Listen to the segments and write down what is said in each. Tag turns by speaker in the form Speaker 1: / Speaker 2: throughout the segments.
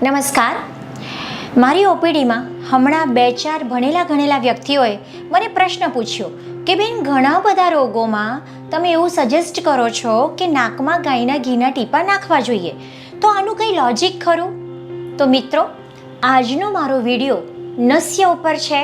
Speaker 1: નમસ્કાર. મારી ઓપીડીમાં હમણાં 2-4 ભણેલા ગણેલા વ્યક્તિઓએ મને પ્રશ્ન પૂછ્યો કે બેન, ઘણા બધા રોગોમાં તમે એવું સજેસ્ટ કરો છો કે નાકમાં ગાયના ઘીના ટીપા નાખવા જોઈએ, તો આનું કંઈ લોજિક ખરું? તો મિત્રો, આજનો મારો વિડીયો નસ્ય ઉપર છે.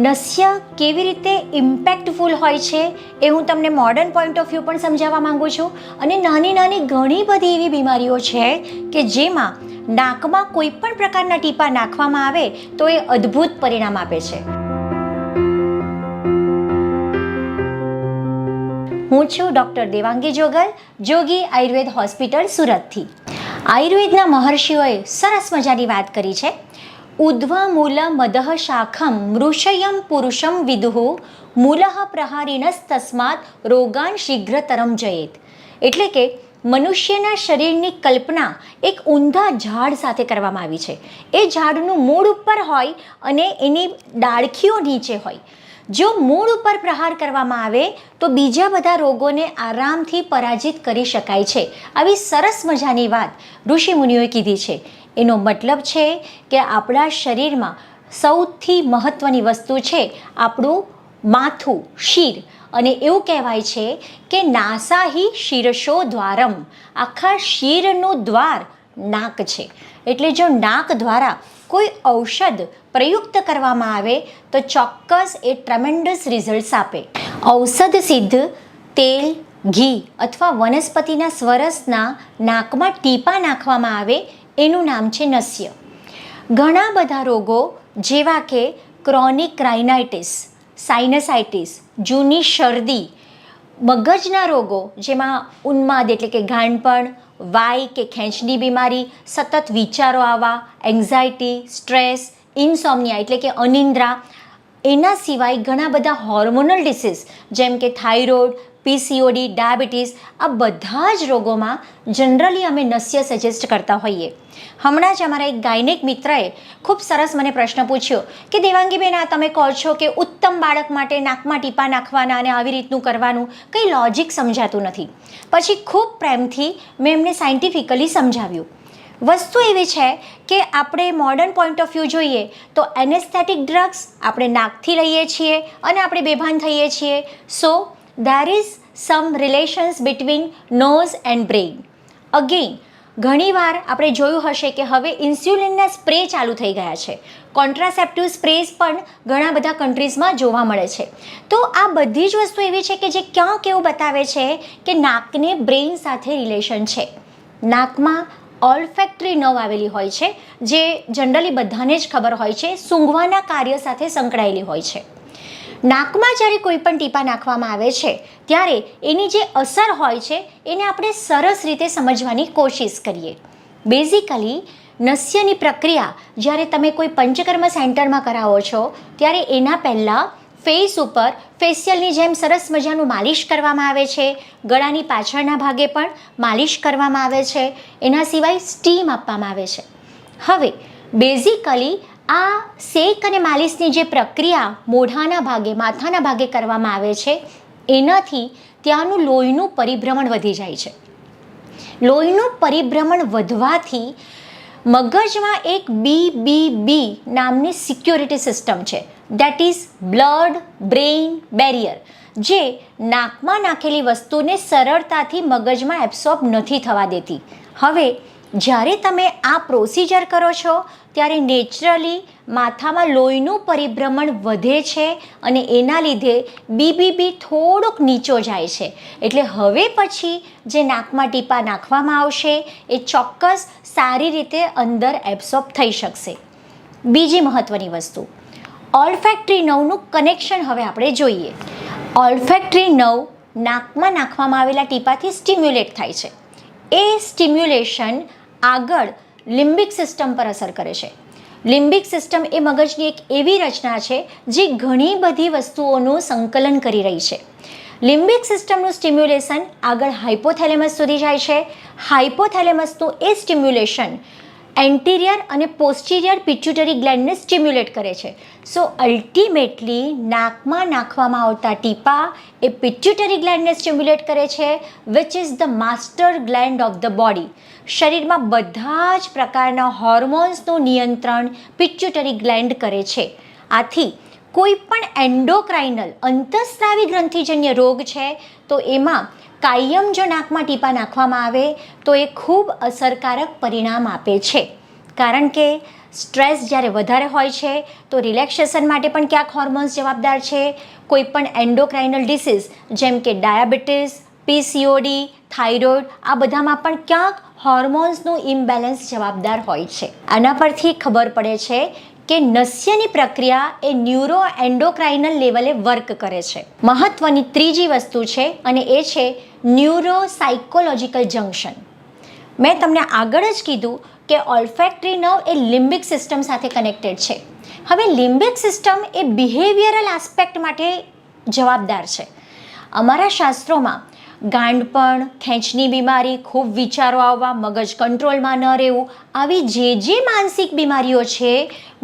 Speaker 1: નસ્ય કેવી રીતે ઇમ્પેક્ટફુલ હોય છે એ હું તમને મોડર્ન પોઈન્ટ ઓફ વ્યૂ પણ સમજાવવા માંગુ છું. અને નાની નાની ઘણી બધી એવી બીમારીઓ છે કે જેમાં નાકમાં કોઈ પણ પ્રકારના ટીપા નાખવામાં આવે તો એ અદ્ભુત પરિણામ આપે છે. હું છું ડૉક્ટર દેવાંગી જોગલ, જોગી આયુર્વેદ હોસ્પિટલ, સુરતથી. આયુર્વેદના મહર્ષિઓએ સરસ મજાની વાત કરી છે. ઉદ્ધ્વા મૂલ મદઃ શાખમ મૃષયમ પુરુષમ વિદુહુ મૂલઃ પ્રહારિણસ્તસ્માત રોગાન શીઘ્રતરમ જયેત. એટલે કે મનુષ્યના શરીરની કલ્પના એક ઊંધા ઝાડ સાથે કરવામાં આવી છે. એ ઝાડનું મૂળ ઉપર હોય અને એની ડાળખીઓ નીચે હોય. જો મૂળ ઉપર પ્રહાર કરવામાં આવે તો બીજા બધા રોગોને આરામથી પરાજિત કરી શકાય છે. આવી સરસ મજાની વાત ઋષિમુનિઓએ કીધી છે. એનો મતલબ છે કે આપણા શરીરમાં સૌથી મહત્ત્વની વસ્તુ છે આપણું માથું, શિર. અને એવું કહેવાય છે કે નાસાહી શિરશો દ્વારમ, આખા શિરનું દ્વાર નાક છે. એટલે જો નાક દ્વારા કોઈ ઔષધ પ્રયુક્ત કરવામાં આવે તો ચોક્કસ એ ટ્રેમેન્ડસ રિઝલ્ટ્સ આપે. ઔષધ સિદ્ધ તેલ, ઘી અથવા વનસ્પતિના સ્વરસના નાકમાં ટીપા નાખવામાં આવે એનું નામ છે નસ્ય. ઘણા બધા રોગો જેવા કે ક્રોનિક રાઇનાઇટિસ, સાઇનસાઇટિસ, જૂની શરદી, મગજના રોગો જેમાં ઉન્માદ એટલે કે ગાંડપણ, વાઈ કે ખેંચની બીમારી, સતત વિચારો આવવા, એન્ઝાયટી, સ્ટ્રેસ, ઇન્સોમ્નિયા એટલે કે અનિદ્રા, એના સિવાય ઘણા બધા હોર્મોનલ ડિસીઝ જેમ કે થાઇરોઇડ, પીસીઓડી, ડાયાબિટીસ, આ બધા જ રોગોમાં જનરલી અમે નસ્ય સજેસ્ટ કરતા હોઈએ. હમણાં જ અમારા એક ગાયનેક મિત્રએ ખૂબ સરસ મને પ્રશ્ન પૂછ્યો કે દેવાંગીબેન, આ તમે કહો છો કે ઉત્તમ બાળક માટે નાકમાં ટીપા નાખવાના અને આવી રીતનું કરવાનું, કંઈ લોજિક સમજાતું નથી. પછી ખૂબ પ્રેમથી મેં એમને સાયન્ટિફિકલી સમજાવ્યું. વસ્તુ એવી છે કે આપણે મોડર્ન પોઈન્ટ ઓફ વ્યૂ જોઈએ તો એનેસ્થેટિક ડ્રગ્સ આપણે નાકથી લઈએ છીએ અને આપણે બેભાન થઈએ છીએ. સો there is some relations between nose and brain. Again, ઘણીવાર આપણે જોયું હશે કે હવે ઇન્સ્યુલિનના સ્પ્રે ચાલુ થઈ ગયા છે. કોન્ટ્રાસેપ્ટિવ સ્પ્રેસ પણ ઘણા બધા કન્ટ્રીઝમાં જોવા મળે છે. તો આ બધી જ વસ્તુ એવી છે કે જે ક્યાંક એવું બતાવે છે કે નાકને બ્રેઇન સાથે રિલેશન છે. નાકમાં ઓલ્ફેક્ટરી નર્વ આવેલી હોય છે જે જનરલી બધાને જ ખબર હોય છે, સૂંઘવાના કાર્ય સાથે સંકળાયેલી હોય છે. નાકમાં જ્યારે કોઈ પણ ટીપા નાખવામાં આવે છે ત્યારે એની જે અસર હોય છે એને આપણે સરસ રીતે સમજવાની કોશિશ કરીએ. બેઝિકલી નસ્યની પ્રક્રિયા જ્યારે તમે કોઈ પંચકર્મ સેન્ટરમાં કરાવો છો ત્યારે એના પહેલાં ફેસ ઉપર ફેશિયલની જેમ સરસ મજાનું માલિશ કરવામાં આવે છે. ગળાની પાછળના ભાગે પણ માલિશ કરવામાં આવે છે. એના સિવાય સ્ટીમ આપવામાં આવે છે. હવે બેઝિકલી આ શેક અને માલિશની જે પ્રક્રિયા મોઢાના ભાગે, માથાના ભાગે કરવામાં આવે છે એનાથી ત્યાંનું લોહીનું પરિભ્રમણ વધી જાય છે. લોહીનું પરિભ્રમણ વધવાથી મગજમાં એક BBB નામની સિક્યોરિટી સિસ્ટમ છે, that is blood brain barrier, જે નાકમાં નાખેલી વસ્તુને સરળતાથી મગજમાં એબ્સોર્બ નથી થવા દેતી. હવે જ્યારે તમે આ પ્રોસિજર કરો છો ત્યારે નેચરલી માથામાં લોહીનું પરિભ્રમણ વધે છે અને એના લીધે BBB થોડોક નીચો જાય છે. એટલે હવે પછી જે નાકમાં ટીપા નાખવામાં આવશે એ ચોક્કસ સારી રીતે અંદર એબ્સોર્બ થઈ શકશે. બીજી મહત્ત્વની વસ્તુ, ઓલ્ફેક્ટરી નર્વનું કનેક્શન હવે આપણે જોઈએ. ઓલ્ફેક્ટરી નર્વ નાકમાં નાખવામાં આવેલા ટીપાથી સ્ટિમ્યુલેટ થાય છે. એ સ્ટિમ્યુલેશન આગળ લિમ્બિક સિસ્ટમ પર અસર કરે છે. લિમ્બિક સિસ્ટમ એ મગજની એક એવી રચના છે જે ઘણી બધી વસ્તુઓનું સંકલન કરી રહી છે. લિમ્બિક સિસ્ટમનું સ્ટિમ્યુલેશન આગળ હાઇપોથેલેમસ સુધી જાય છે. હાઇપોથેલેમસનું એ સ્ટિમ્યુલેશન એન્ટિરિયર અને પોસ્ટિરિયર પિટ્યુટરી ગ્લેન્ડને સ્ટિમ્યુલેટ કરે છે. સો અલ્ટિમેટલી નાકમાં નાખવામાં આવતા ટીપા એ પિટ્યુટરી ગ્લેન્ડને સ્ટિમ્યુલેટ કરે છે, which is the master gland of the body. શરીરમાં બધા જ પ્રકારના હોર્મોન્સનું નિયંત્રણ પિટ્યુટરી ગ્લેન્ડ કરે છે. આથી કોઈ પણ એન્ડોક્રાઇનલ અંતઃસ્રાવી ગ્રંથિજન્ય રોગ છે તો એમાં કાયમ જો નાકમાં ટીપાં નાખવામાં આવે તો એ ખૂબ અસરકારક પરિણામ આપે છે. કારણ કે સ્ટ્રેસ જ્યારે વધારે હોય છે તો રિલેક્સેશન માટે પણ ક્યાંક હોર્મોન્સ જવાબદાર છે. કોઈ પણ એન્ડોક્રાઇનલ ડિસીઝ જેમ કે ડાયાબિટીસ, પીસીઓડી, થાઇરોઇડ, આ બધામાં પણ ક્યાંક હોર્મોન્સનું ઇમ્બેલેન્સ જવાબદાર હોય છે. આના પરથી ખબર પડે છે કે નસ્યની પ્રક્રિયા એ ન્યુરો એન્ડોક્રાઇનલ લેવલે વર્ક કરે છે. મહત્વની ત્રીજી વસ્તુ છે અને એ છે ન્યુરો સાયકોલોજીકલ જંક્શન. મેં તમને આગળ જ કીધું કે ઓલ્ફેક્ટરી નર્વ એ લિમ્બિક સિસ્ટમ સાથે કનેક્ટેડ છે. હવે લિમ્બિક સિસ્ટમ એ બિહેવિયરલ આસ્પેક્ટ માટે જવાબદાર છે. અમારા શાસ્ત્રોમાં ગાંડપણ, ખેંચની બીમારી, ખૂબ વિચારો આવવા, મગજ કંટ્રોલમાં ન રહેવું, આવી જે માનસિક બીમારીઓ છે,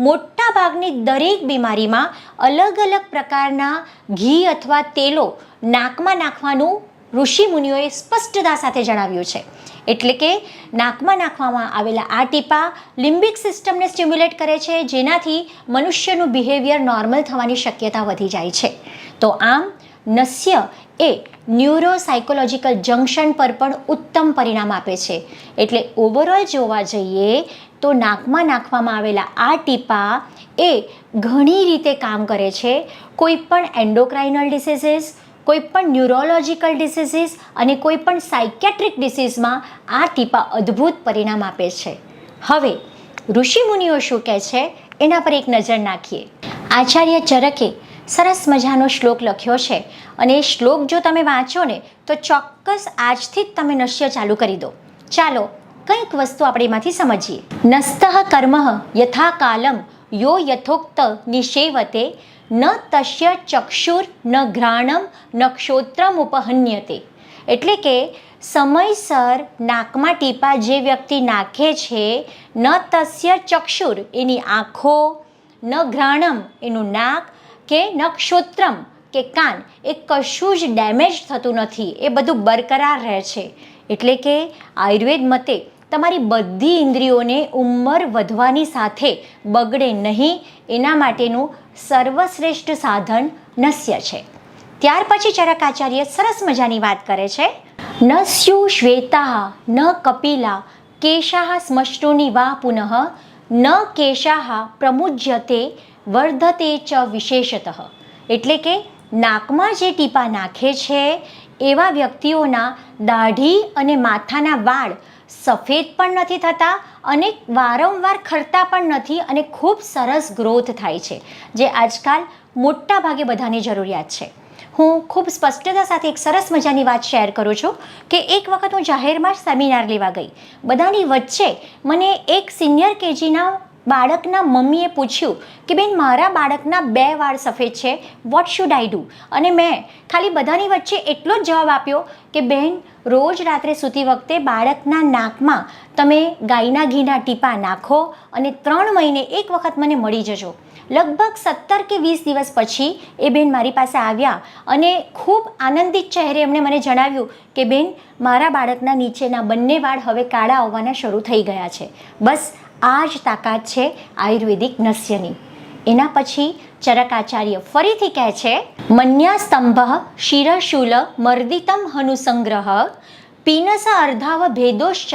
Speaker 1: મોટા ભાગની દરેક બીમારીમાં અલગ અલગ પ્રકારના ઘી અથવા તેલો નાકમાં નાખવાનું ઋષિમુનિઓએ સ્પષ્ટતા સાથે જણાવ્યું છે. એટલે કે નાકમાં નાખવામાં આવેલા આ ટીપાં લિમ્બિક સિસ્ટમને સ્ટિમ્યુલેટ કરે છે, જેનાથી મનુષ્યનું બિહેવિયર નોર્મલ થવાની શક્યતા વધી જાય છે. તો આમ નસ્ય એ ન્યુરો સાયકોલોજીકલ જંક્શન પર પણ ઉત્તમ પરિણામ આપે છે. એટલે ઓવરઓલ જોવા જઈએ તો નાકમાં નાખવામાં આવેલા આ ટીપાં એ ઘણી રીતે કામ કરે છે. કોઈ પણ એન્ડોક્રાઇનલ ડિસીઝીસ, કોઈ પણ ન્યુરોલોજીકલ ડિસીઝીસ અને કોઈ પણ સાયકેટ્રિક ડિસીઝમાં આ ટીપાં અદ્ભુત પરિણામ આપે છે. હવે ઋષિમુનિઓ શું કહે છે એના પર એક નજર નાખીએ. આચાર્ય ચરકે સરસ મજાનો શ્લોક લખ્યો છે અને એ શ્લોક જો તમે વાંચો ને તો ચોક્કસ આજથી જ તમે નશ્ય ચાલુ કરી દો. ચાલો કંઈક વસ્તુ આપણે એમાંથી સમજીએ. નસ્તઃ કર્મ યથા કાલમ યો યથોક્ત નિષેવતે ન તસ્ય ચક્ષુર ન ઘ્રાણમ ન ક્ષોત્રમ ઉપહન્યતે. એટલે કે સમયસર નાકમાં ટીપાં જે વ્યક્તિ નાખે છે, ન તસ્ય ચક્ષુર એની આંખો, ન ઘ્રાણમ એનું નાક, કે ન ક્ષોત્રમ કે કાન, એ કશું જ ડેમેજ થતું નથી, એ બધું બરકરાર રહે છે. એટલે કે આયુર્વેદ મતે તમારી બધી ઇન્દ્રિયોને ઉંમર વધવાની સાથે બગડે નહીં એના માટેનું સર્વશ્રેષ્ઠ સાધન નસ્ય છે. ત્યાર પછી ચરકાચાર્ય સરસ મજાની વાત કરે છે. ન સ્યુ શ્વેતા ન કપિલા કેશાહ શ્મશ્રુની વા પુનઃ ન કેશાહ પ્રમુજ્યતે વર્ધતે ચ વિશેષતઃ. એટલે કે નાકમાં જે ટીપાં નાખે છે એવા વ્યક્તિઓના દાઢી અને માથાના વાળ સફેદ પણ નથી થતા અને વારંવાર ખરતા પણ નથી અને ખૂબ સરસ ગ્રોથ થાય છે, જે આજકાલ મોટા ભાગે બધાની જરૂરિયાત છે. હું ખૂબ સ્પષ્ટતા સાથે એક સરસ મજાની વાત શેર કરું છું કે એક વખત હું જાહેરમાં સેમિનાર લેવા ગઈ. બધાની વચ્ચે મને એક સિનિયર કેજીના બાળકના મમ્મીએ પૂછ્યું કે બેન, મારા બાળકના 2 વાળ સફેદ છે, વોટ શુડ આઈ ડુ? અને મેં ખાલી બધાની વચ્ચે એટલો જ જવાબ આપ્યો કે બેન, રોજ રાત્રે સૂતી વખતે બાળકના નાકમાં તમે ગાયના ઘીના ટીપાં નાખો અને 3 મહિને એક વખત મને મળી જજો. લગભગ 17 કે 20 દિવસ પછી એ બેન મારી પાસે આવ્યા અને ખૂબ આનંદિત ચહેરે એમણે મને જણાવ્યું કે બેન, મારા બાળકના નીચેના બંને વાળ હવે કાળા આવવાના શરૂ થઈ ગયા છે. બસ આ જ તાકાત છે આયુર્વેદિક નસ્યની. એના પછી ચરકાચાર્ય ફરીથી કહે છે, મન્યા સ્તંભ શિરશૂલ મર્દિતમ હનુસંગ્રહ પીનસ અર્ધાવ ભેદોશ્ચ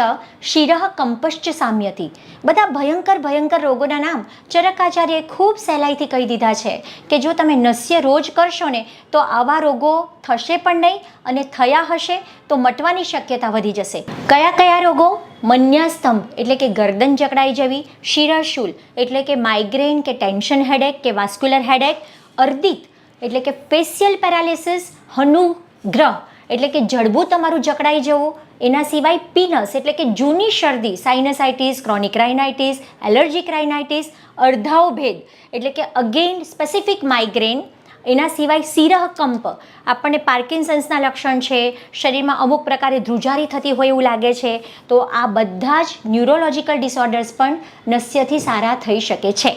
Speaker 1: શિરઃ કંપશ્ચ સામ્યતિ. બધા ભયંકર રોગોના નામ ચરકાચાર્યએ ખૂબ સહેલાઈથી કહી દીધા છે કે જો તમે નસ્ય રોજ કરશો ને તો આવા રોગો થશે પણ નહીં અને થયા હશે તો મટવાની શક્યતા વધી જશે. કયા કયા રોગો? મન્યાસ્તંભ એટલે કે ગરદન જકડાઈ જવી, શિરશૂલ એટલે કે માઇગ્રેન કે ટેન્શન હેડેક કે વાસ્ક્યુલર હેડેક, અર્દિત એટલે કે ફેશિયલ પેરાલિસિસ, હનુગ્રહ એટલે કે જડબું તમારું જકડાઈ જવું, એના સિવાય પીનસ એટલે કે જૂની શરદી, સાઇનસાઇટિસ, ક્રોનિક રાઇનાઇટિસ, એલર્જીક રાઇનાઇટિસ, અર્ધાવ ભેદ એટલે કે અગેઇન સ્પેસિફિક માઇગ્રેન, એના સિવાય શિરઃ કંપ, આપણને પાર્કિન્સન્સના લક્ષણ છે, શરીરમાં અમુક પ્રકારે ધ્રુજારી થતી હોય એવું લાગે છે, તો આ બધા જ ન્યુરોલોજીકલ ડિસઓર્ડર્સ પણ નસ્યથી સારા થઈ શકે છે.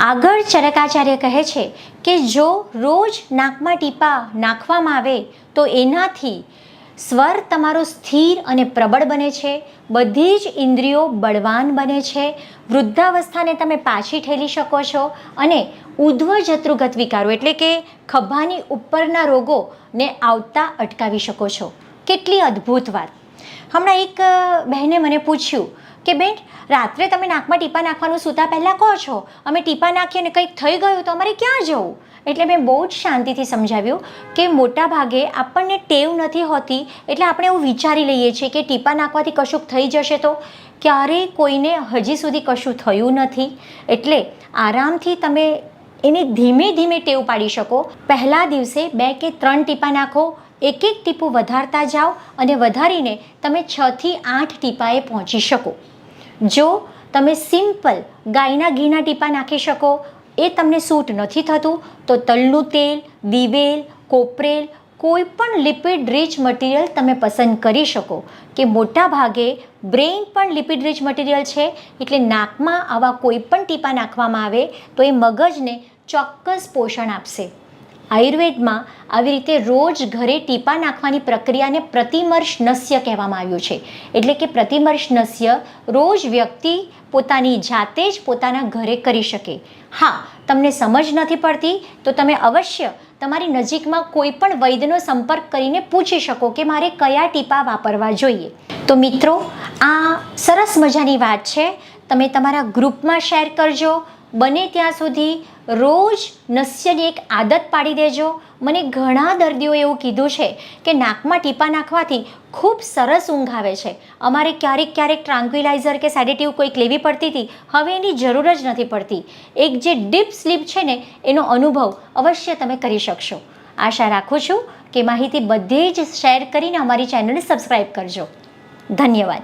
Speaker 1: આગળ ચરકાચાર્ય કહે છે કે જો રોજ નાકમાં ટીપાં નાખવામાં આવે તો એનાથી સ્વર તમારો સ્થિર અને પ્રબળ બને છે, બધી જ ઇન્દ્રિયો બળવાન બને છે, વૃદ્ધાવસ્થાને તમે પાછી ઠેલી શકો છો અને ઉધ્વ જત્રુગત વિકારો એટલે કે ખભાની ઉપરના રોગોને આવતા અટકાવી શકો છો. કેટલી અદ્ભુત વાત. હમણાં એક બહેને મને પૂછ્યું કે બેન, રાત્રે તમે નાકમાં ટીપા નાખવાનું સૂતા પહેલાં કહો છો, અમે ટીપા નાખીએ અને કંઈક થઈ ગયું તો અમારે ક્યાં જવું? એટલે મેં બહુ જ શાંતિથી સમજાવ્યું કે મોટા ભાગે આપણને ટેવ નથી હોતી, એટલે આપણે એવું વિચારી લઈએ છીએ કે ટીપા નાખવાથી કશુંક થઈ જશે. તો ક્યારેય કોઈને હજી સુધી કશું થયું નથી. એટલે આરામથી તમે એની ધીમે ધીમે ટેવ પાડી શકો. પહેલા દિવસે 2 કે 3 ટીપા નાખો, એક ટીપું વધારતા જાઓ અને વધારીને તમે 6 થી 8 ટીપાએ પહોંચી શકો. જો તમે સિમ્પલ ગાયના ઘીના ટીપા નાખી શકો, એ તમને સૂટ નથી થતું, તો તલનું તેલ, દિવેલ, કોપરેલ, કોઈ પણ લિપિડ રીચ મટીરિયલ તમે પસંદ કરી શકો. કે મોટા ભાગે બ્રેઇન પણ લિપિડ રીચ મટીરિયલ છે, એટલે નાકમાં આવા કોઈ પણ ટીપા નાખવામાં આવે તો એ મગજને ચોક્કસ પોષણ આપશે. આયુર્વેદમાં આવી રીતે રોજ ઘરે ટીપા નાખવાની પ્રક્રિયાને પ્રતિમર્શ નસ્ય કહેવામાં આવ્યું છે. એટલે કે પ્રતિમર્શ નસ્ય રોજ વ્યક્તિ પોતાની જાતે જ પોતાના ઘરે કરી શકે. હા, તમને સમજ નથી પડતી તો તમે અવશ્ય તમારી નજીકમાં કોઈ પણ વૈદ્યનો સંપર્ક કરીને પૂછી શકો કે મારે કયા ટીપા વાપરવા જોઈએ. તો મિત્રો, આ સરસ મજાની વાત છે, તમે તમારા ગ્રુપમાં શેર કરજો. બને ત્યાં સુધી રોજ નસ્યની એક આદત પાડી દેજો. મને ઘણા દર્દીઓએ એવું કીધું છે કે નાકમાં ટીપા નાખવાથી ખૂબ સરસ ઊંઘ આવે છે. અમારે ક્યારેક ટ્રાન્ક્વિલાઇઝર કે સેડેટિવ કોઈક લેવી પડતી હતી, હવે એની જરૂર જ નથી પડતી. એક જે ડીપ સ્લીપ છે ને, એનો અનુભવ અવશ્ય તમે કરી શકશો. આશા રાખું છું કે માહિતી બધે જ શેર કરીને અમારી ચેનલને સબસ્ક્રાઈબ કરજો. ધન્યવાદ.